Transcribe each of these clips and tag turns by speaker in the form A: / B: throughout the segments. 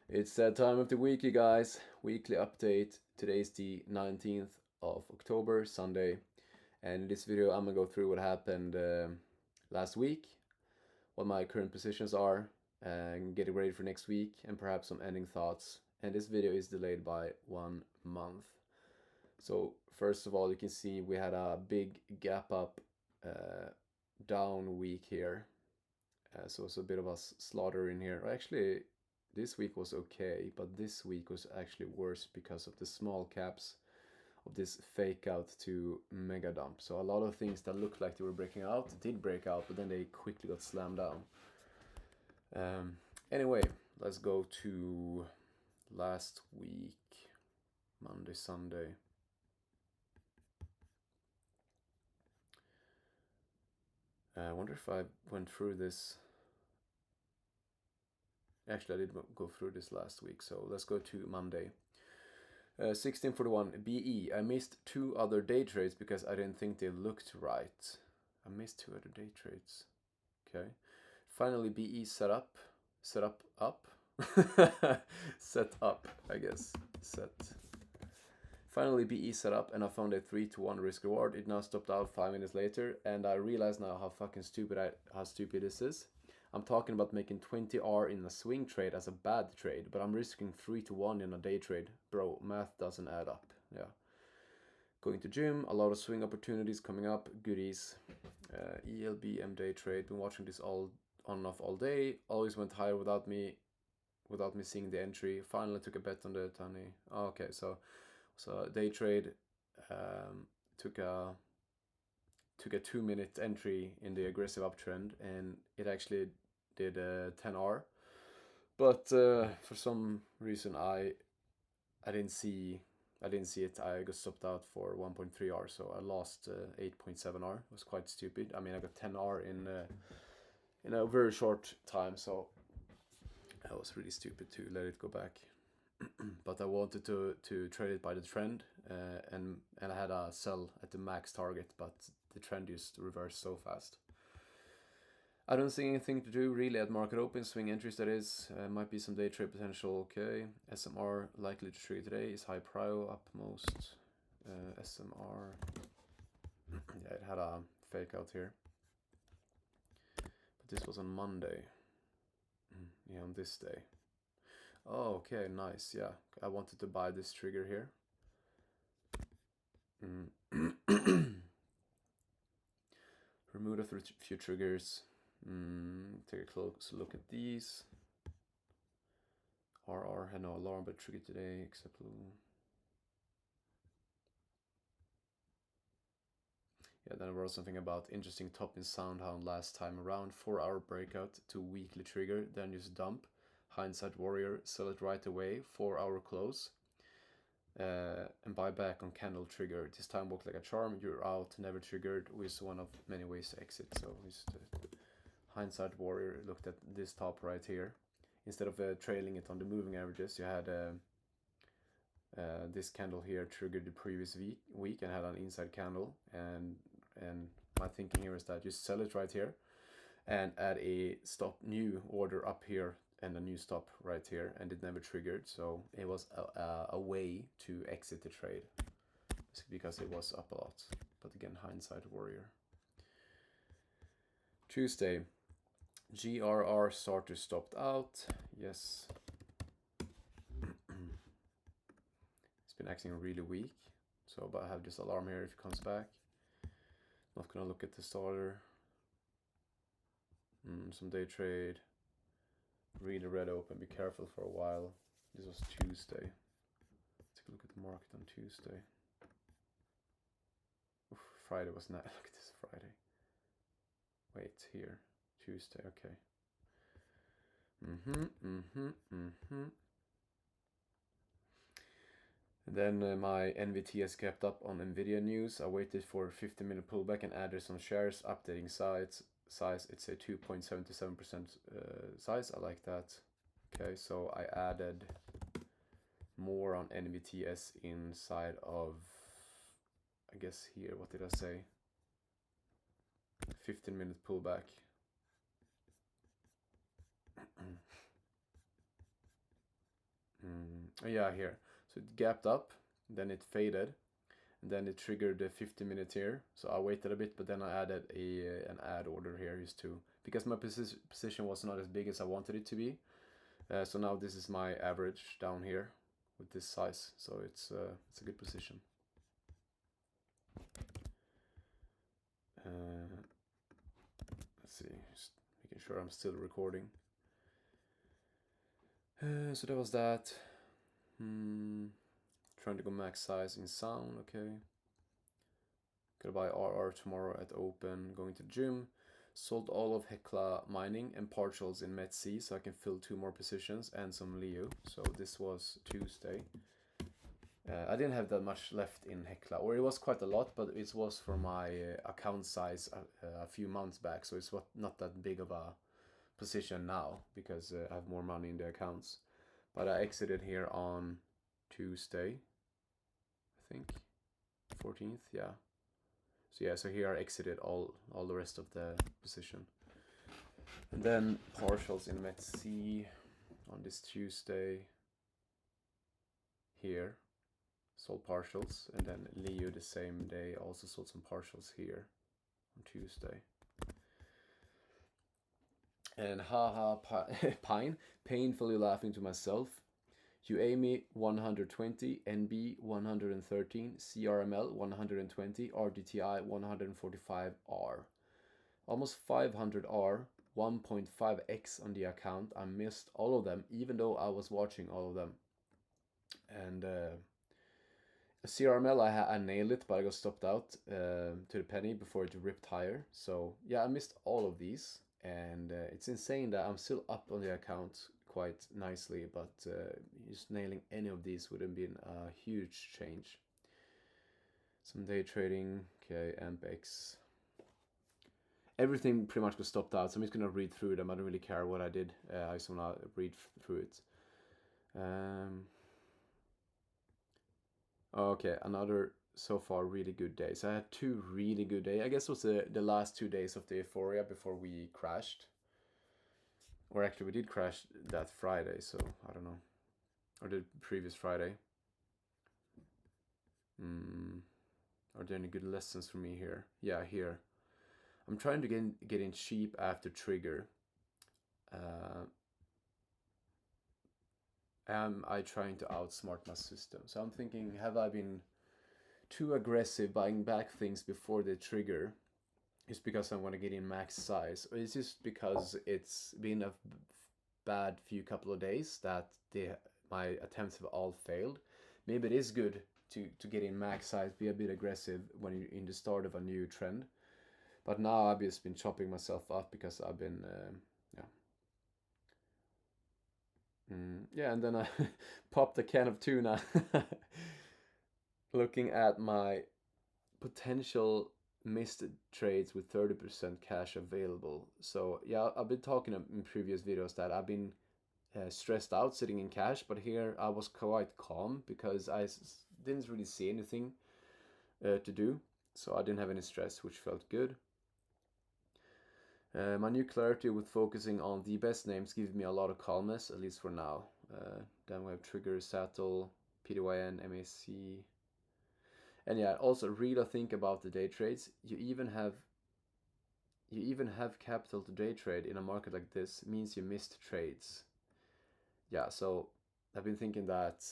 A: It's that time of the week, you guys. Weekly update. Today's the 19th of October, Sunday. And in this video, I'm gonna go through what happened last week, what my current positions are, and getting ready for next week, and perhaps some ending thoughts. And this video is delayed by 1 month. So, first of all, you can see we had a big gap up down week here. So it's a bit of a slaughter in here. Actually, this week was okay, but this week was actually worse because of the small caps of this fake out to mega dump. So a lot of things that looked like they were breaking out did break out, but then they quickly got slammed down. Anyway, let's go to last week, Monday, Sunday. I wonder if I went through this. Actually, I did go through this last week, so let's go to Monday. 1641 BE. I missed two other day trades because I didn't think they looked right. I missed two other day trades. Okay. Finally, BE set up. Set up. Set up, I guess. Set. Finally, BE set up, and I found a 3-to-1 risk reward. It now stopped out 5 minutes later, and I realize now how fucking stupid this is. I'm talking about making 20R in a swing trade as a bad trade, but I'm risking 3-to-1 in a day trade. Bro, math doesn't add up. Yeah. Going to gym, a lot of swing opportunities coming up, goodies. ELBM day trade, been watching this all on and off all day. Always went higher without me seeing the entry. Finally took a bet on the Tani. Oh, okay, so day trade took a 2-minute entry in the aggressive uptrend, and it actually did 10R, but for some reason I didn't see it. I got stopped out for 1.3R, so I lost 8.7R. It was quite stupid. I mean, I got 10R in a very short time, so that was really stupid to let it go back. But I wanted to trade it by the trend, and I had a sell at the max target, but the trend just reversed so fast. I don't see anything to do really at market open. Swing entries, that is. Might be some day trade potential. Okay. SMR likely to trigger today is high prio upmost. SMR. Yeah, it had a fake out here. But this was on Monday. Yeah, on this day. Oh, okay, nice. Yeah, I wanted to buy this trigger here. Remove a few triggers. Take a close look at these. RR had no alarm but triggered today, except blue. Yeah, then I wrote something about interesting top in Soundhound last time around. 4-hour breakout to weekly trigger, then just dump. Hindsight Warrior, sell it right away, 4-hour close. And buy back on candle trigger. This time worked like a charm. You're out, never triggered, with one of many ways to exit. So just Hindsight Warrior looked at this top right here. Instead of trailing it on the moving averages, you had this candle here triggered the previous week and had an inside candle, and my thinking here is that you sell it right here and add a stop new order up here and a new stop right here, and it never triggered, so it was a way to exit the trade because it was up a lot. But again, Hindsight Warrior. Tuesday, GRR starter stopped out. Yes. It's been acting really weak, so but I have this alarm here if it comes back. Not gonna look at the starter. Some day trade. Read the red open. Be careful for a while. This was Tuesday. Take a look at the market on Tuesday. Oof, Friday was not. Look at this Friday. Wait, here. Tuesday, okay. And then my NVT has kept up on Nvidia news. I waited for a 50-minute pullback and added some shares, updating size. It's a 2.77% size. I like that. Okay, so I added more on NVTS inside of, I guess here, what did I say? 15-minute pullback. Yeah, here. So it gapped up, then it faded, and then it triggered the 50-minute here. So I waited a bit, but then I added an add order here just to, because my position was not as big as I wanted it to be. So now this is my average down here with this size. So it's a good position. Let's see, just making sure I'm still recording. So that was that. Trying to go max size in sound, okay. Gonna buy RR tomorrow at open, going to the gym. Sold all of Hecla mining and partials in Met C so I can fill 2 more positions and some Leo. So this was Tuesday. I didn't have that much left in Hecla, or it was quite a lot, but it was for my account size a few months back, so it's not that big of a position now because I have more money in the accounts. But I exited here on Tuesday, I think, 14th, yeah. So yeah, so here I exited all the rest of the position. And then partials in Met C on this Tuesday. Here, sold partials, and then Leo the same day also sold some partials here on Tuesday. And haha Pine, painfully laughing to myself. UAMI 120, NB 113, CRML 120, RDTI 145R. Almost 500R, 1.5x on the account. I missed all of them, even though I was watching all of them. And CRML, I nailed it, but I got stopped out to the penny before it ripped higher. So yeah, I missed all of these, and it's insane that I'm still up on the account quite nicely, but just nailing any of these would have been a huge change. Some day trading, okay, AmpX. Everything pretty much got stopped out, so I'm just gonna read through them. I don't really care what I did. I just wanna read through it. Okay, another so far really good day. So I had 2 really good days. I guess it was the last 2 days of the euphoria before we crashed. Or actually, we did crash that Friday, so I don't know. Or the previous Friday. Are there any good lessons for me here? Yeah, here. I'm trying to get in cheap after trigger. Am I trying to outsmart my system? So I'm thinking, have I been too aggressive buying back things before they trigger? Is because I want to get in max size, or is this because it's been a bad few couple of days that my attempts have all failed? Maybe it is good to get in max size, be a bit aggressive when you're in the start of a new trend. But now I've just been chopping myself up because I've been yeah, and then I popped a can of tuna. Looking at my potential missed trades with 30% cash available. So yeah, I've been talking in previous videos that I've been stressed out sitting in cash, but here I was quite calm because I didn't really see anything to do, so I didn't have any stress, which felt good. My new clarity with focusing on the best names gives me a lot of calmness, at least for now. Then we have Trigger, Saddle, PDYN, MAC. And yeah, also really think about the day trades. You even have capital to day trade in a market like this means you missed trades. Yeah, so I've been thinking that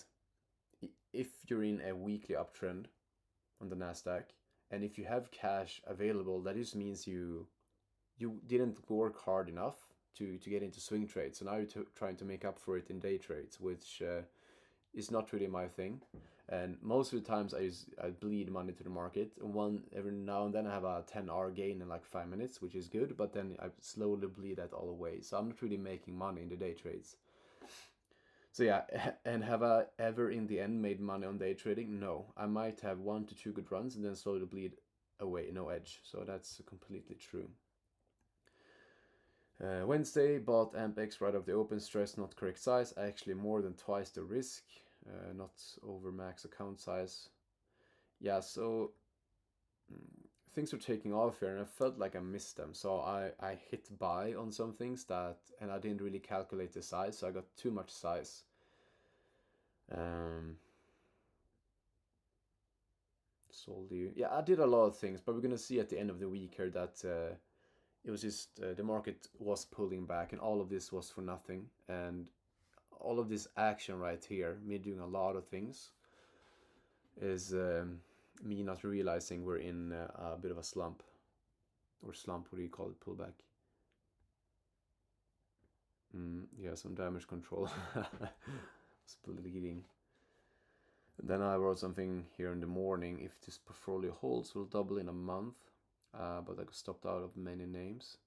A: if you're in a weekly uptrend on the Nasdaq, and if you have cash available, that just means you didn't work hard enough to get into swing trades. So now you're trying to make up for it in day trades, which is not really my thing. And most of the times I bleed money to the market. Every now and then I have a 10R gain in like 5 minutes, which is good, but then I slowly bleed that all away. So I'm not really making money in the day trades. So yeah, and have I ever in the end made money on day trading? No. I might have 1 to 2 good runs and then slowly bleed away, no edge. So that's completely true. Wednesday, bought AmpX right off the open, stress not correct size, actually more than twice the risk, not over max account size. Yeah, so things were taking off here and I felt like I missed them. So I hit buy on some things and I didn't really calculate the size, so I got too much size. Um, sold you. Yeah, I did a lot of things, but we're gonna see at the end of the week here that it was just the market was pulling back, and all of this was for nothing, and all of this action right here, me doing a lot of things, is me not realizing we're in a bit of a slump, or slump. What do you call it? Pullback. Yeah, some damage control. It's bleeding. Then I wrote something here in the morning. If this portfolio holds, will double in a month. But I got stopped out of many names.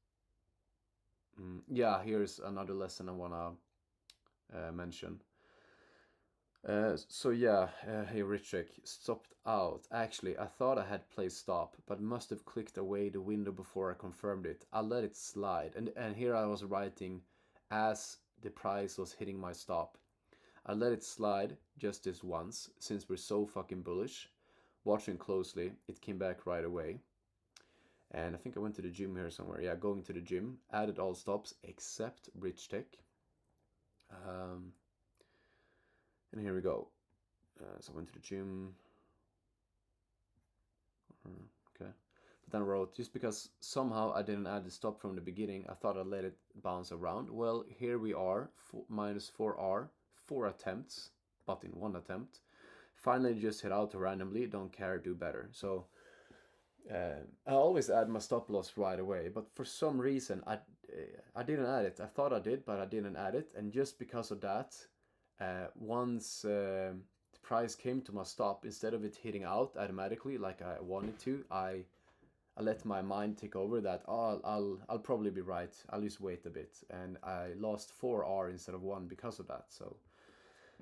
A: Yeah, here's another lesson I wanna mention. So yeah, hey Richard, stopped out. Actually, I thought I had placed stop, but must have clicked away the window before I confirmed it. I let it slide, and here I was writing, as the price was hitting my stop. I let it slide just this once, since we're so fucking bullish. Watching closely, it came back right away. And I think I went to the gym here somewhere. Yeah, going to the gym. Added all stops except Bridge Tech. And here we go. So I went to the gym. Okay. But then I wrote, just because somehow I didn't add the stop from the beginning, I thought I'd let it bounce around. Well, here we are, minus 4R, 4 attempts, but in 1 attempt. Finally just hit out randomly, don't care, do better. So I always add my stop loss right away, but for some reason I didn't add it. I thought I did, but I didn't add it, and just because of that, once the price came to my stop, instead of it hitting out automatically like I wanted to, I let my mind take over that. Oh, I'll probably be right. I'll just wait a bit, and I lost 4R instead of 1 because of that. So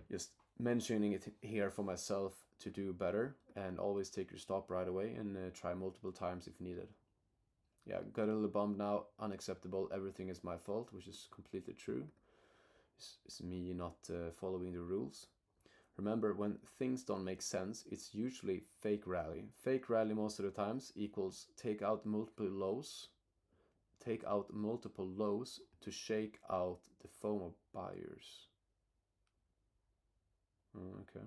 A: just mentioning it here for myself to do better, and always take your stop right away, and try multiple times if needed. Yeah, got a little bummed now. Unacceptable. Everything is my fault, which is completely true. It's me not following the rules. Remember, when things don't make sense, it's usually fake rally. Fake rally most of the times equals take out multiple lows. Take out multiple lows to shake out the FOMO buyers. Okay.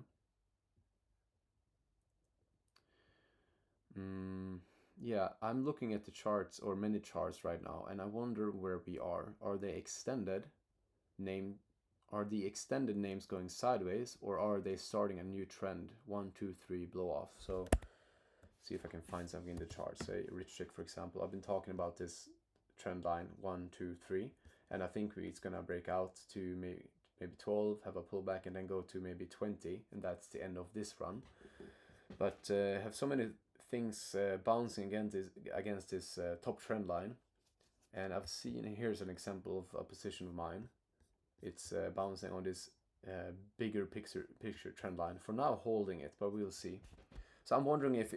A: Yeah, I'm looking at the charts, or many charts right now, and I wonder where we are. Are they extended? Name Are the extended names going sideways, or are they starting a new trend? 1, 2, 3, blow off. So see if I can find something in the chart. Say Rich Chick, for example. I've been talking about this trend line 1, 2, 3, and I think it's gonna break out to maybe 12, have a pullback, and then go to maybe 20, and that's the end of this run. But have so many things bouncing against this top trend line, and I've seen, here's an example of a position of mine. It's bouncing on this bigger picture trend line. For now, holding it, but we'll see. So I'm wondering if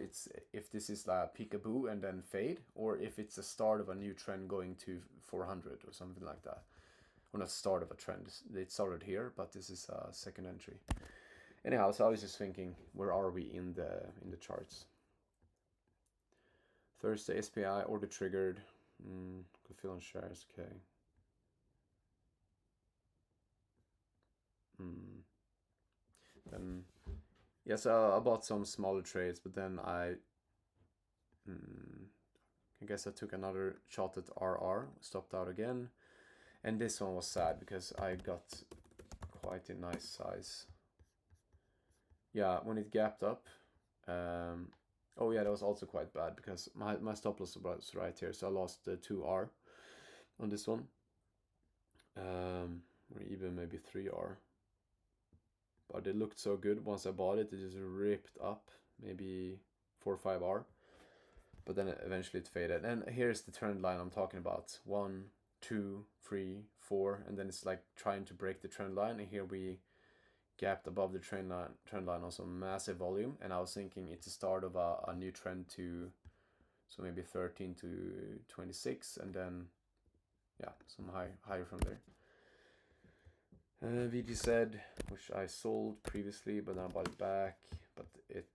A: this is like peekaboo and then fade, or if it's the start of a new trend going to 400 or something like that. Or not start of a trend. It started here, but this is a second entry. Anyhow, so I was just thinking, where are we in the charts? Thursday SPI order triggered. Good feel on shares. Okay. Then yes, I bought some smaller trades, but then I guess I took another shot at RR, stopped out again, and this one was sad because I got quite a nice size. Yeah, when it gapped up. Oh yeah, that was also quite bad because my stop loss was right here, so I lost 2R on this one, or even maybe 3R. But it looked so good once I bought it. It just ripped up, maybe 4 or 5R. But then eventually it faded. And here's the trend line I'm talking about. 1, 2, 3, 4, and then it's like trying to break the trend line. And here we gapped above the trend line on some massive volume. And I was thinking it's the start of a new trend to, so maybe 13 to 26, and then yeah, some higher from there. VGZ, which I sold previously, but then I bought it back. But it,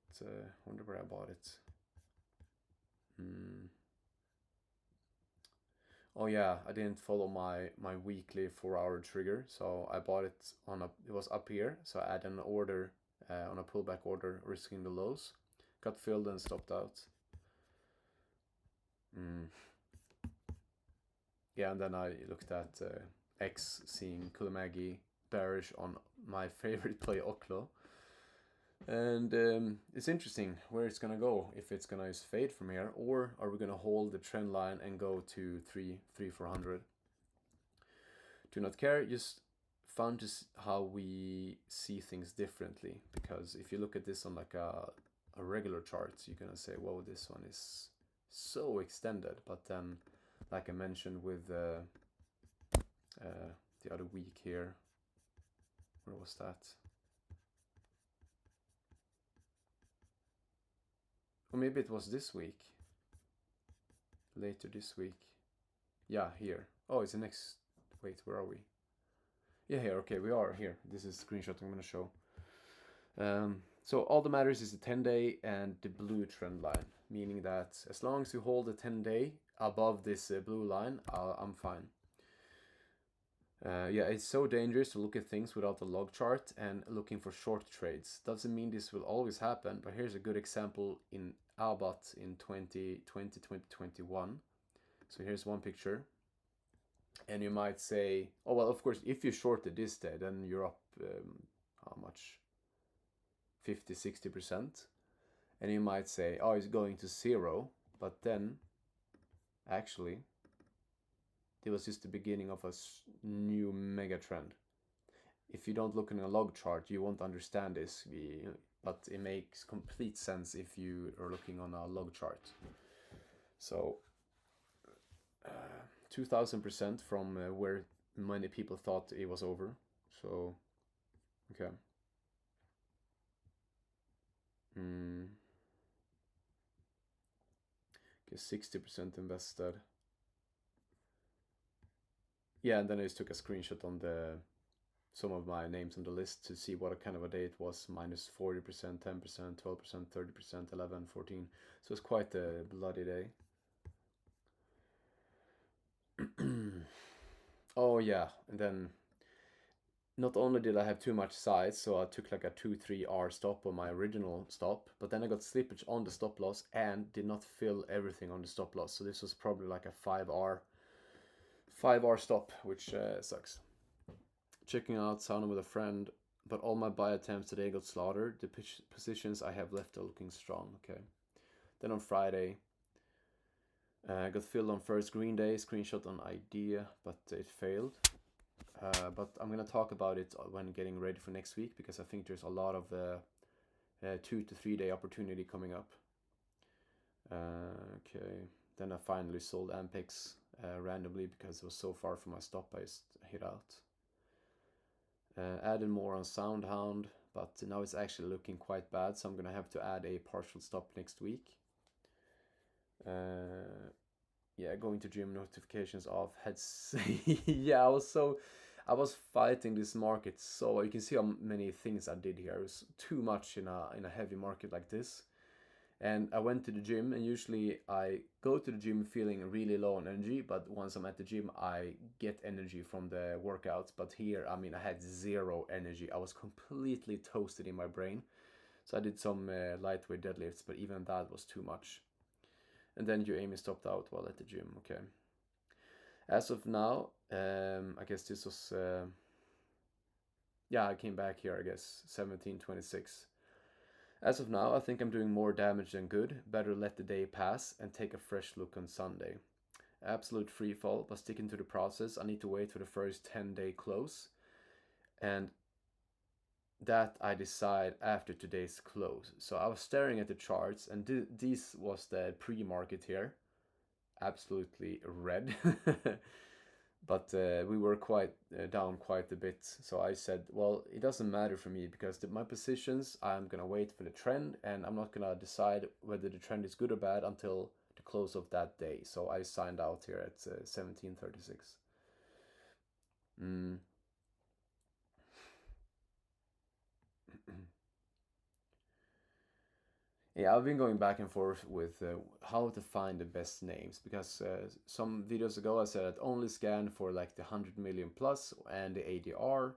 A: wonder where I bought it. Oh yeah, I didn't follow my weekly 4 hour trigger, so I bought it on a. It was up here, so I had an order on a pullback order, risking the lows. Got filled and stopped out. Mm. Yeah, and then I looked at X, seeing Kulamagi bearish on my favorite play Oklo. And it's interesting where it's gonna go. If it's gonna just fade from here, or are we gonna hold the trend line and go to 400? Do not care. Just fun to see how we see things differently. Because if you look at this on like a regular chart, you're gonna say, "Whoa, this one is so extended." But then, like I mentioned with the other week here, where was that? Or maybe it was this week. Later this week. Yeah, here. Oh, it's the next. Wait, where are we? Yeah, here. Okay, we are here. This is the screenshot I'm gonna show. So all that matters is the 10-day and the blue trend line, meaning that as long as you hold the 10-day above this blue line, I'm fine. Yeah, it's so dangerous to look at things without a log chart and looking for short trades. Doesn't mean this will always happen, but here's a good example in Albat in 2020, 2021. So here's one picture. And you might say, oh, well, of course, if you shorted this day, then you're up, how much? 50, 60%. And you might say, oh, it's going to zero. But then, actually, it was just the beginning of a new mega trend. If you don't look in a log chart, you won't understand this. But it makes complete sense if you are looking on a log chart. So, 2000% from where many people thought it was over. So, okay. Okay, 60% invested. Yeah, and then I just took a screenshot on the some of my names on the list to see what kind of a day it was. Minus 40%, 10%, 12%, 30%, 11, 14. So it's quite a bloody day. Oh yeah, and then not only did I have too much size, so I took like a 2-3 hour stop on my original stop, but then I got slippage on the stop loss and did not fill everything on the stop loss. So this was probably like a 5 hour stop, which sucks. Checking out sauna with a friend, but all my buy attempts today got slaughtered. The positions I have left are looking strong. Okay. Then on Friday, I got filled on first green day, screenshot on idea, but it failed. But I'm gonna talk about it when getting ready for next week because I think there's a lot of 2 to 3 day opportunity coming up. Okay. Then I finally sold Ampex randomly because it was so far from my stop. I just hit out. Added more on Soundhound, but now it's actually looking quite bad, so I'm gonna have to add a partial stop next week. Yeah, going to gym, notifications off, heads. Yeah, I was fighting this market, so you can see how many things I did here. It was too much in a heavy market like this. And I went to the gym, and usually I go to the gym feeling really low on energy, but once I'm at the gym, I get energy from the workouts. But here, I mean, I had zero energy. I was completely toasted in my brain. So I did some lightweight deadlifts, but even that was too much. And then Amy stopped out while at the gym. Okay. As of now, I guess this was, yeah, I came back here, I guess, 1726. As of now, I think I'm doing more damage than good. Better let the day pass and take a fresh look on Sunday. Absolute free fall, but sticking to the process. I need to wait for the first 10-day close. And that I decide after today's close. So I was staring at the charts, and this was the pre-market here. Absolutely red. But we were quite down quite a bit. So I said, well, it doesn't matter for me because my positions, I'm going to wait for the trend and I'm not going to decide whether the trend is good or bad until the close of that day. So I signed out here at 1736. Mm. Yeah, I've been going back and forth with how to find the best names, because some videos ago I said I'd only scan for like the 100 million plus and the ADR,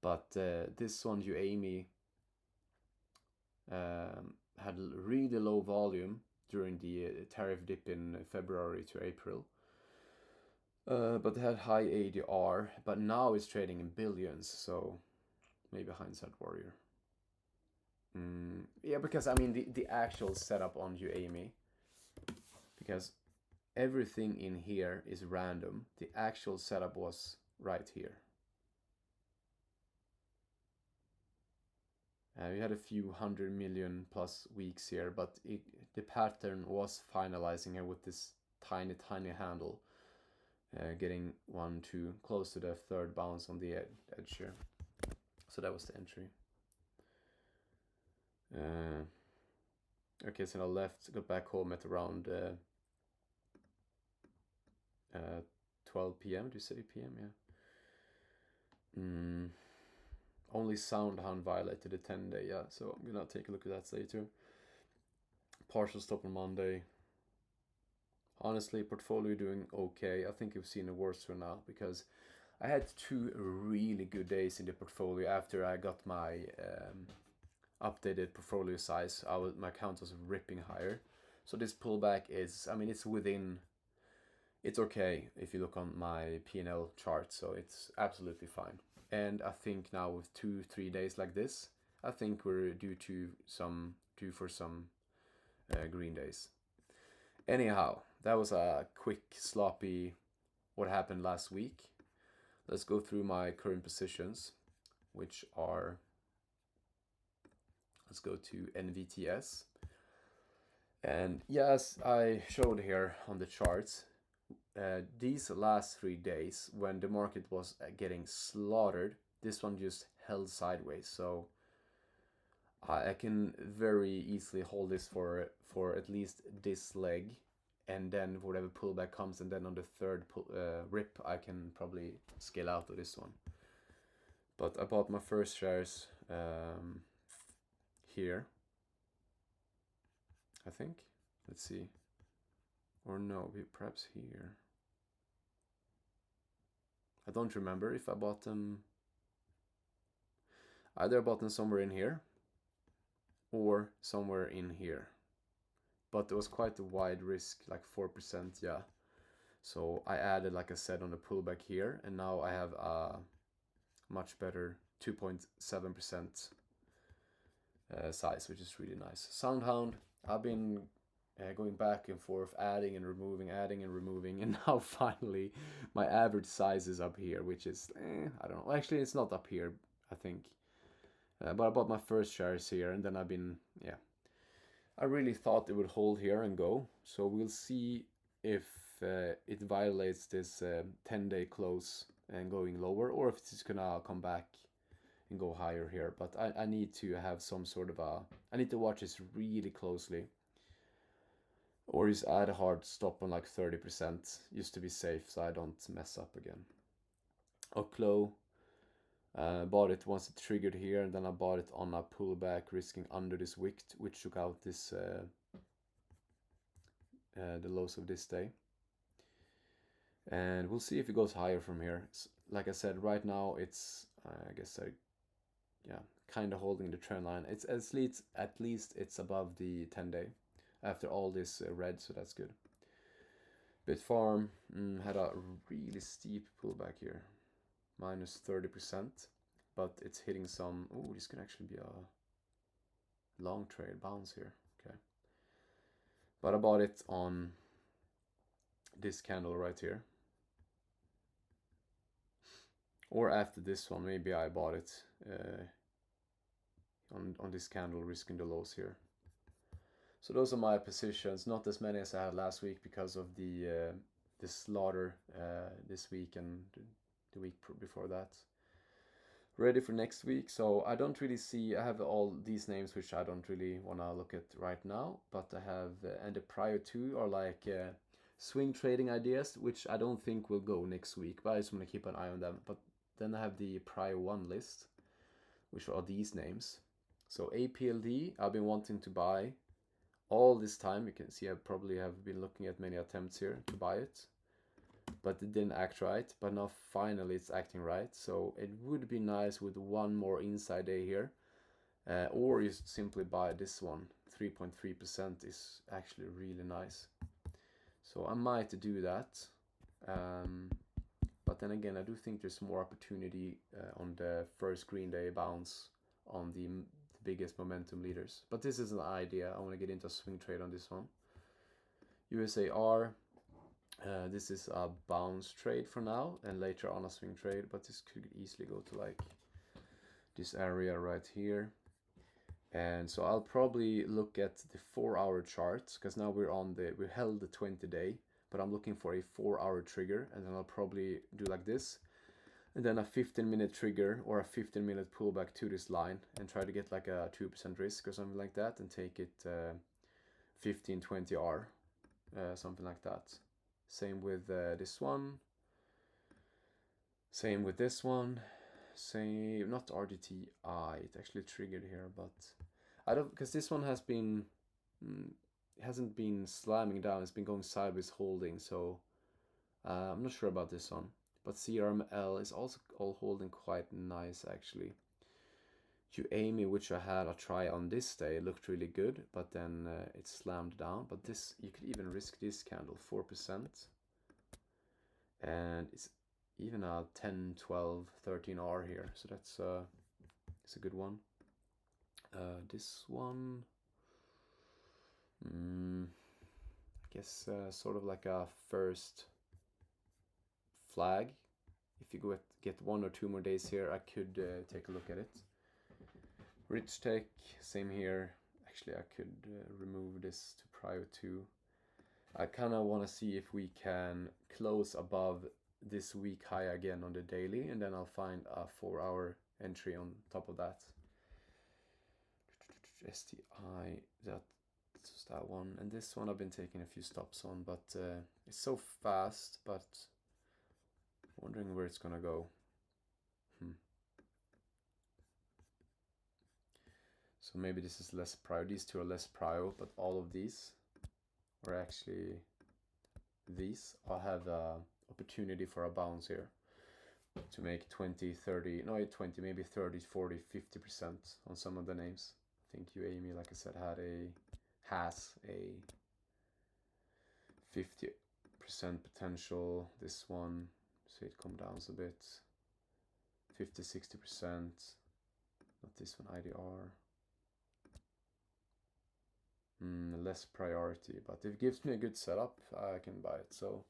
A: but this one, you Amy, had really low volume during the tariff dip in February to April. But it had high ADR, but now it's trading in billions, so maybe hindsight warrior. Yeah, because I mean the actual setup on Uami, because everything in here is random. The actual setup was right here. We had a few 100 million plus weeks here, but the pattern was finalizing here with this tiny handle, getting one too close to the third bounce on the edge here. So that was the entry. Okay, so I left, got back home at around 12 p.m. Do you say p.m.? Yeah. Only Soundhound violated the 10-day, yeah. So I'm gonna take a look at that later. Partial stop on Monday. Honestly, portfolio doing okay. I think we've seen a worse for now, because I had 2 really good days in the portfolio after I got my updated portfolio size. My count was ripping higher. So this pullback is, I mean, it's okay if you look on my P&L chart, so it's absolutely fine. And I think now with 2-3 days like this, I think we're due for some green days. Anyhow, that was a quick, sloppy what happened last week. Let's go through my current positions, which are, let's go to NVTS. And yes, I showed here on the charts, these last 3 days when the market was getting slaughtered, this one just held sideways. So I can very easily hold this for at least this leg, and then whatever pullback comes, and then on the third rip I can probably scale out of this one. But I bought my first shares here, I think. Let's see. Or no, perhaps here. I don't remember if I bought them. Either I bought them somewhere in here or somewhere in here. But there was quite a wide risk, like 4%, yeah. So I added, like I said, on the pullback here, and now I have a much better 2.7% size, which is really nice. Soundhound, I've been going back and forth, adding and removing, and now finally my average size is up here, which is, I don't know. Actually, it's not up here, I think. But I bought my first shares here, and then I've been, yeah. I really thought it would hold here and go. So we'll see if it violates this 10-day close and going lower, or if it's just gonna come back and go higher here. But I need to have some sort of I need to watch this really closely. Or just add a hard stop on like 30% just to be safe, so I don't mess up again. Oklo, bought it once it triggered here, and then I bought it on a pullback, risking under this wick, which took out this the lows of this day. And we'll see if it goes higher from here. Like I said, right now it's I guess kind of holding the trend line. It's at least it's above the 10-day after all this red, so that's good. Bitfarm had a really steep pullback here, minus 30%, but it's hitting some. Oh, this can actually be a long trade bounce here. Okay, but I bought it on this candle right here, or after this one. Maybe I bought it on this candle, risking the lows here. So those are my positions. Not as many as I had last week because of the slaughter this week and the week before that. Ready for next week. So I don't really see. I have all these names which I don't really want to look at right now. But I have and the prior two are like swing trading ideas, which I don't think will go next week. But I just want to keep an eye on them. But then I have the prior one list, which are these names. So APLD, I've been wanting to buy all this time, you can see I probably have been looking at many attempts here to buy it, but it didn't act right. But now finally it's acting right. So it would be nice with one more inside day here, or you simply buy this one. 3.3% is actually really nice. So I might do that. But then again, I do think there's more opportunity on the first green day bounce on the biggest momentum leaders. But this is an idea. I want to get into a swing trade on this one. USAR, this is a bounce trade for now, and later on a swing trade, but this could easily go to like this area right here. And so I'll probably look at the 4-hour charts, because now we held the 20-day, but I'm looking for a 4-hour trigger, and then I'll probably do like this, and then a 15-minute trigger or a 15-minute pullback to this line, and try to get like a 2% risk or something like that, and take it 15-20R, something like that. Same with this one. Same with this one. Same, not RDTI, it actually triggered here, but I don't, because this one has been, hasn't been slamming down, it's been going sideways holding, so I'm not sure about this one. But CRML is also all holding quite nice actually. UAMI, which I had a try on this day, looked really good, but then it slammed down. But this, you could even risk this candle, 4%. And it's even a 10, 12, 13R here, so that's it's a good one. This one, I guess sort of like a first flag. If you get 1 or 2 more days here, I could take a look at it. Rich Tech, same here. Actually, I could remove this to prio 2. I kind of want to see if we can close above this week high again on the daily, and then I'll find a 4-hour entry on top of that. STI, that's that one. And this one I've been taking a few stops on, but it's so fast, but wondering where it's gonna go. So maybe this is less prio. These two are less prio, but all of these are actually these. I'll have opportunity for a bounce here to make 20, 30, no 20, maybe 30, 40, 50% on some of the names. I think UAMI, like I said, has a 50% potential. This one, see it come down a bit, 50, 60%. Not this one, IDR. Less priority, but if it gives me a good setup, I can buy it. So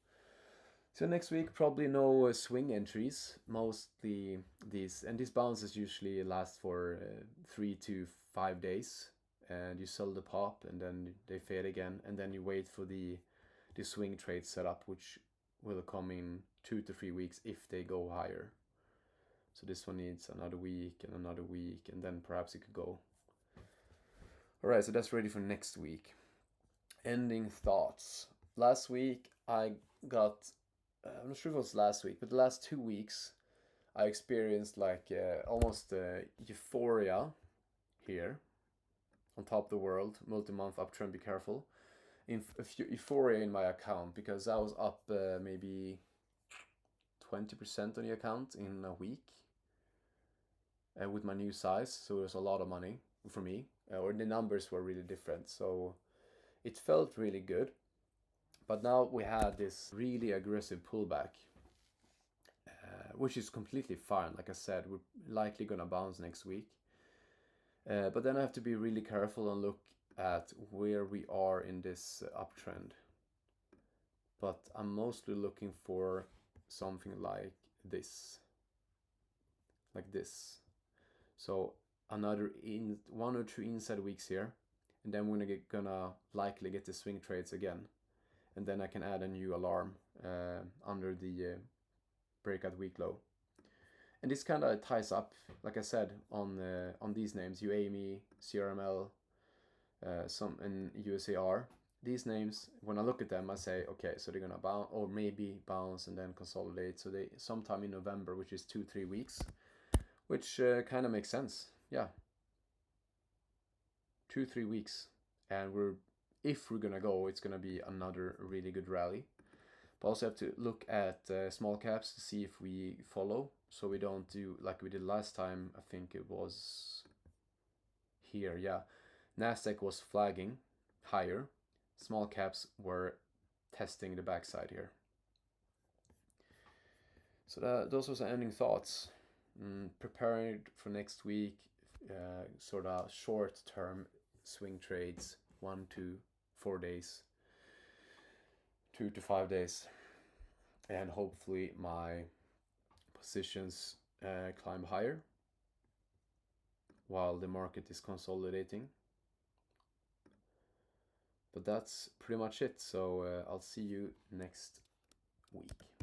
A: next week, probably no swing entries, mostly these, and these bounces usually last for 3 to 5 days, and you sell the pop and then they fade again, and then you wait for the swing trade setup, which will come in 2 to 3 weeks if they go higher. So this one needs another week and another week, and then perhaps it could go. Alright, so that's ready for next week. Ending thoughts. Last week I got, I'm not sure if it was last week, but the last 2 weeks I experienced like almost euphoria here on top of the world, multi-month uptrend, be careful. Euphoria in my account, because I was up maybe 20% on the account in a week with my new size, so it was a lot of money for me, or the numbers were really different, so it felt really good. But now we had this really aggressive pullback, which is completely fine. Like I said, we're likely gonna bounce next week, but then I have to be really careful and look at where we are in this uptrend. But I'm mostly looking for something like this, so another 1 or 2 inside weeks here, and then we're gonna likely get the swing trades again, and then I can add a new alarm under the breakout week low. And this kind of ties up, like I said, on these names, UAMI, CRML, some and USAR. These names, when I look at them, I say, okay, so they're gonna bounce, or maybe bounce and then consolidate. So they sometime in November, which is 2-3 weeks, which kind of makes sense. Yeah, 2-3 weeks, and we're if we're gonna go, it's gonna be another really good rally. But also have to look at small caps to see if we follow, so we don't do like we did last time. I think it was here, yeah. Nasdaq was flagging higher, small caps were testing the backside here. So those were some ending thoughts. Preparing for next week, sort of short-term swing trades, 1 to 4 days, 2 to 5 days, and hopefully my positions climb higher while the market is consolidating. But that's pretty much it. So I'll see you next week.